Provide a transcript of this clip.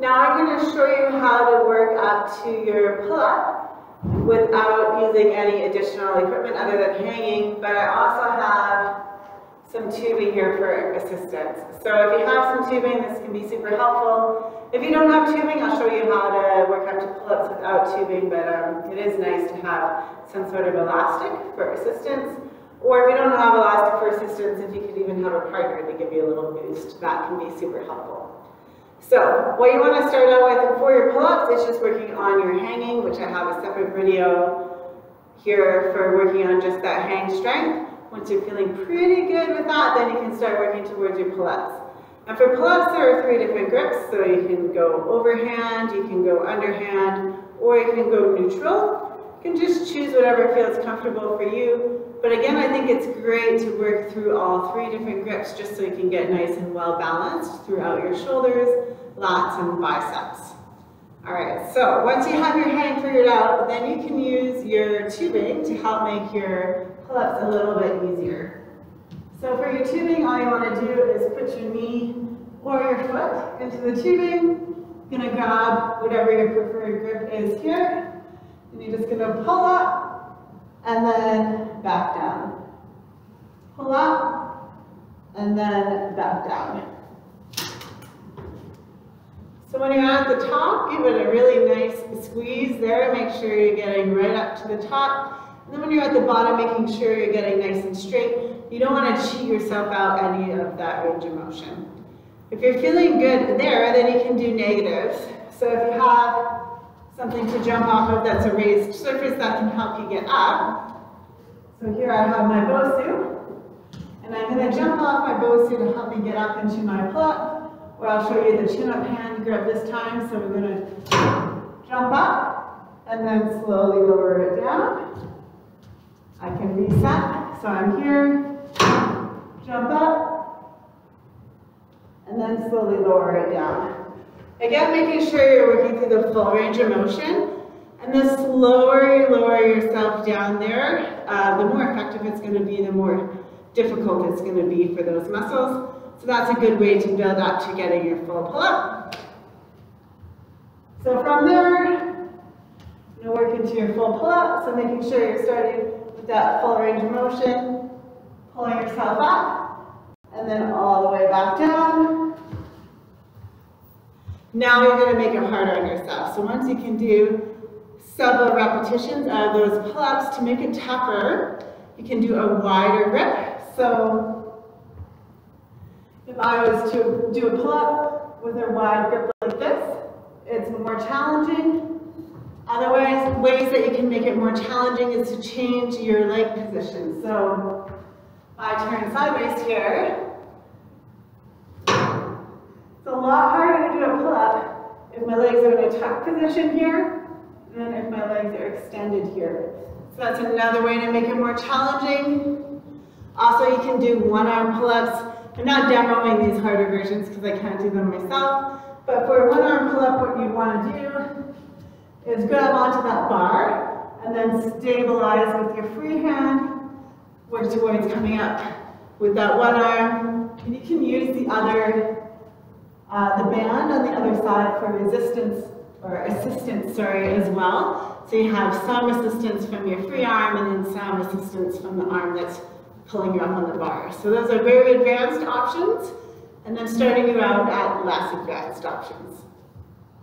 Now I'm going to show you how to work up to your pull-up without using any additional equipment other than hanging, but I also have some tubing here for assistance. So if you have some tubing, this can be super helpful. If you don't have tubing, I'll show you how to work up to pull-ups without tubing, but it is nice to have some sort of elastic for assistance. Or if you don't have elastic for assistance, if you could even have a partner to give you a little boost, that can be super helpful. So what you want to start out with for your pull-ups is just working on your hanging, which I have a separate video here for working on just that hang strength. Once you're feeling pretty good with that, then you can start working towards your pull-ups. And for pull-ups, there are 3 different grips, so you can go overhand, you can go underhand, or you can go neutral. You can just choose whatever feels comfortable for you. But again, I think it's great to work through all 3 different grips just so you can get nice and well balanced throughout your shoulders, lats, and biceps. All right, so once you have your hang figured out, then you can use your tubing to help make your pull-ups a little bit easier. So for your tubing, all you want to do is put your knee or your foot into the tubing. You're going to grab whatever your preferred grip is here, and you're just going to pull up and then back down. Pull up and then back down. So when you're at the top, give it a really nice squeeze there. Make sure you're getting right up to the top. And then when you're at the bottom, making sure you're getting nice and straight. You don't want to cheat yourself out any of that range of motion. If you're feeling good there, then you can do negatives. So if you have something to jump off of that's a raised surface, that can help you get up. So here I have my Bosu, and I'm going to jump off my Bosu to help me get up into my pull-up. Or I'll show you the chin-up hand grip this time. So we're going to jump up and then slowly lower it down. I can reset. So I'm here, jump up, and then slowly lower it down. Again, making sure you're working through the full range of motion. And the slower you lower yourself down there, the more effective it's going to be, the more difficult it's going to be for those muscles. So that's a good way to build up to getting your full pull-up. So from there, you work into your full pull-up. So making sure you're starting with that full range of motion, pulling yourself up, and then all the way back down. Now you're going to make it harder on yourself. So once you can do several repetitions of those pull-ups, to make it tougher, you can do a wider grip. So if I was to do a pull-up with a wide grip like this, it's more challenging. Other ways that you can make it more challenging is to change your leg position. So if I turn sideways here, it's a lot harder to do a pull-up if my legs are in a tuck position here than if my legs are extended here. So that's another way to make it more challenging. Also, you can do one-arm pull-ups. I'm not demoing these harder versions because I can't do them myself, but for a one-arm pull-up, what you want to do is grab onto that bar and then stabilize with your free hand, work towards coming up with that one arm. And you can use the other, the band on the other side for resistance or assistance, as well. So you have some assistance from your free arm and then some assistance from the arm that's pulling you up on the bar. So those are very advanced options, and then starting you out at less advanced options.